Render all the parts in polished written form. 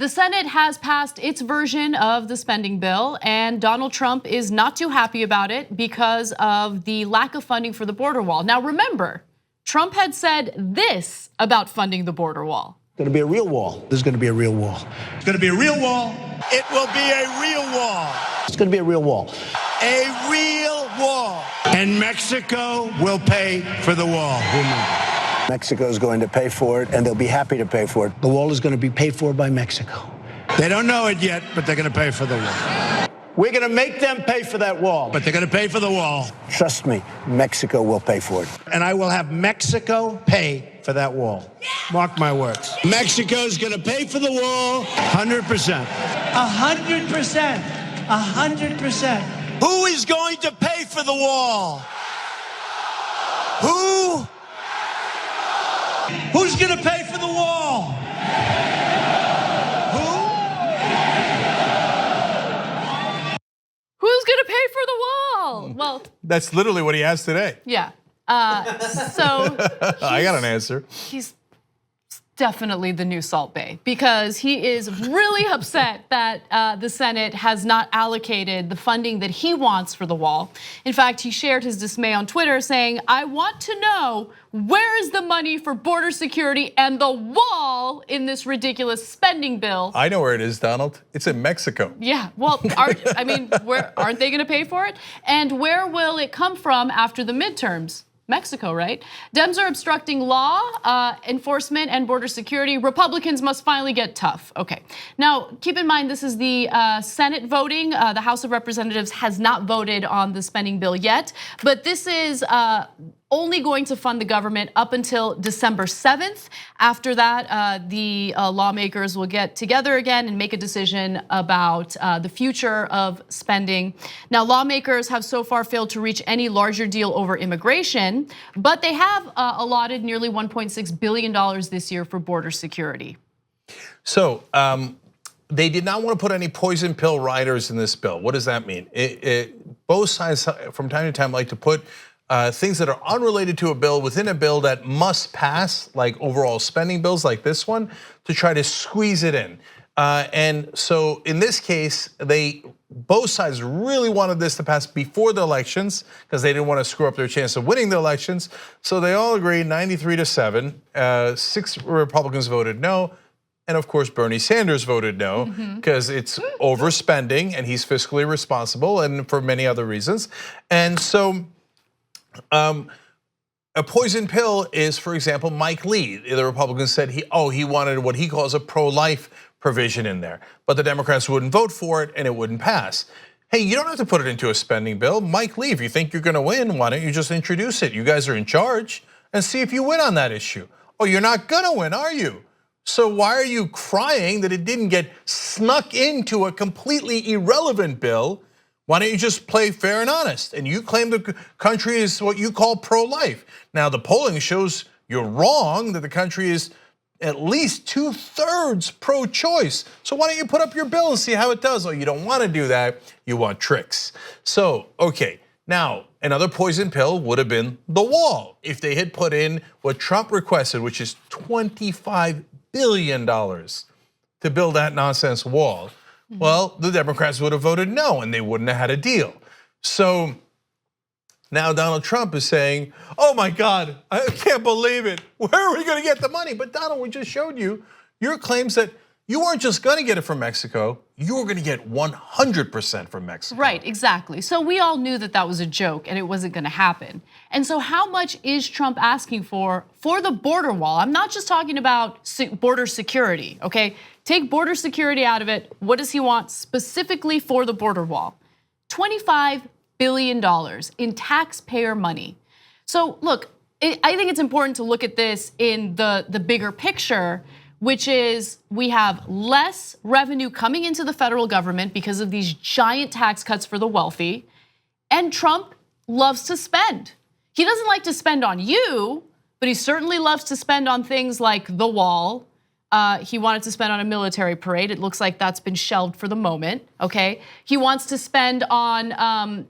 The Senate has passed its version of the spending bill, and Donald Trump is not too happy about it because of the lack of funding for the border wall. Now remember, Trump had said this about funding the border wall. It's going to be a real wall. There's going to be a real wall. It's going to be a real wall. It will be a real wall. It's going to be a real wall. A real wall. And Mexico will pay for the wall. Mexico is going to pay for it, and they'll be happy to pay for it. The wall is going to be paid for by Mexico. They don't know it yet, but they're going to pay for the wall. We're going to make them pay for that wall. But they're going to pay for the wall. Trust me, Mexico will pay for it. And I will have Mexico pay for that wall. Mark my words. Mexico's going to pay for the wall 100%. 100%. 100%. Who is going to pay for the wall? Who? Who's going to pay for the wall? Who's gonna pay for the wall? Well, that's literally what he asked today. Yeah. So I got an answer. He's definitely the new Salt Bae because he is really upset that the Senate has not allocated the funding that he wants for the wall. In fact, he shared his dismay on Twitter saying, "I want to know where is the money for border security and the wall in this ridiculous spending bill?" I know where it is, Donald. It's in Mexico. Yeah, well, where aren't they gonna pay for it? And where will it come from after the midterms? Mexico, right? Dems are obstructing law enforcement and border security. Republicans must finally get tough. Okay, now keep in mind this is the Senate voting. The House of Representatives has not voted on the spending bill yet, but this is only going to fund the government up until December 7th. After that, the lawmakers will get together again and make a decision about the future of spending. Now, lawmakers have so far failed to reach any larger deal over immigration, but they have allotted nearly $1.6 billion this year for border security. So they did not want to put any poison pill riders in this bill. What does that mean? Both sides from time to time like to put things that are unrelated to a bill within a bill that must pass, like overall spending bills like this one, to try to squeeze it in. And so in this case, both sides really wanted this to pass before the elections because they didn't want to screw up their chance of winning the elections. So they all agreed 93-7. 6 Republicans voted no. And of course, Bernie Sanders voted no because it's overspending and he's fiscally responsible and for many other reasons. And so a poison pill is, for example, Mike Lee. The Republicans said he wanted what he calls a pro-life provision in there, but the Democrats wouldn't vote for it and it wouldn't pass. Hey, you don't have to put it into a spending bill. Mike Lee, if you think you're gonna win, why don't you just introduce it? You guys are in charge and see if you win on that issue. Oh, you're not gonna win, are you? So why are you crying that it didn't get snuck into a completely irrelevant bill? Why don't you just play fair and honest? And you claim the country is what you call pro-life. Now the polling shows you're wrong, that the country is at least 2/3 pro-choice. So why don't you put up your bill and see how it does? Oh, you don't want to do that, you want tricks. So, okay, now another poison pill would have been the wall. If they had put in what Trump requested, which is $25 billion to build that nonsense wall. Well, the Democrats would have voted no and they wouldn't have had a deal. So now Donald Trump is saying, oh my God, I can't believe it. Where are we gonna get the money? But Donald, we just showed you your claims that you weren't just gonna get it from Mexico, you were gonna get 100% from Mexico. Right, exactly. So we all knew that that was a joke and it wasn't gonna happen. And so how much is Trump asking for the border wall? I'm not just talking about border security, okay? Take border security out of it. What does he want specifically for the border wall? $25 billion in taxpayer money. So look, I think it's important to look at this in the bigger picture, which is we have less revenue coming into the federal government because of these giant tax cuts for the wealthy, and Trump loves to spend. He doesn't like to spend on you, but he certainly loves to spend on things like the wall. He wanted to spend on a military parade. It looks like that's been shelved for the moment, okay? He wants to spend on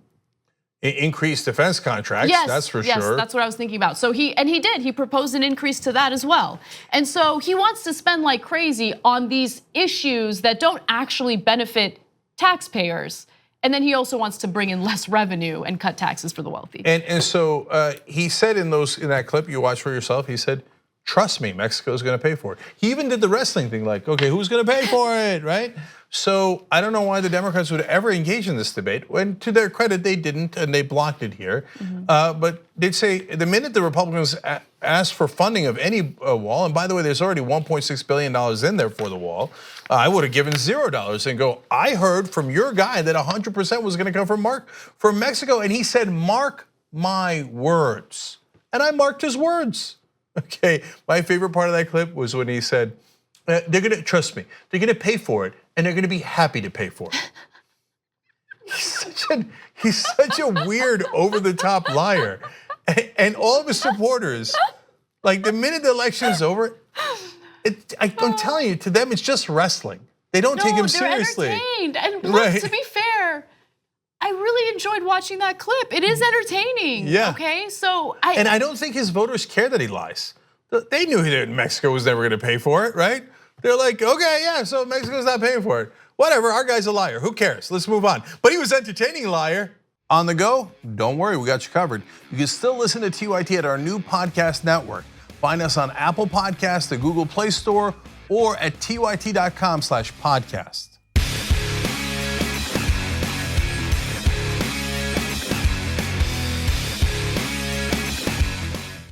Increased defense contracts, yes, that's for yes, sure. That's what I was thinking about. So he did. He proposed an increase to that as well. And so he wants to spend like crazy on these issues that don't actually benefit taxpayers. And then he also wants to bring in less revenue and cut taxes for the wealthy. And so he said in that clip you watch for yourself, he said, trust me, Mexico's gonna pay for it. He even did the wrestling thing, like, okay, who's gonna pay for it, right? So I don't know why the Democrats would ever engage in this debate. When, to their credit, they didn't, and they blocked it here. But they'd say the minute the Republicans asked for funding of any wall, and by the way, there's already $1.6 billion in there for the wall, I would have given $0 and go, I heard from your guy that 100% was gonna come from Mexico, and he said, mark my words. And I marked his words. Okay, my favorite part of that clip was when he said, they're gonna, trust me, they're gonna pay for it and they're gonna be happy to pay for it. He's such a weird, over-the-top liar. And all of his supporters, like the minute the election is over, I'm telling you, to them it's just wrestling. They don't take him seriously. They're entertained. And look, to be fair, I really enjoyed watching that clip. It is entertaining. Yeah. Okay, so and I don't think his voters care that he lies. They knew that Mexico was never going to pay for it, right? They're like, okay, yeah, so Mexico's not paying for it. Whatever, our guy's a liar. Who cares? Let's move on. But he was entertaining liar. On the go? Don't worry, we got you covered. You can still listen to TYT at our new podcast network. Find us on Apple Podcasts, the Google Play Store, or at tyt.com/podcast.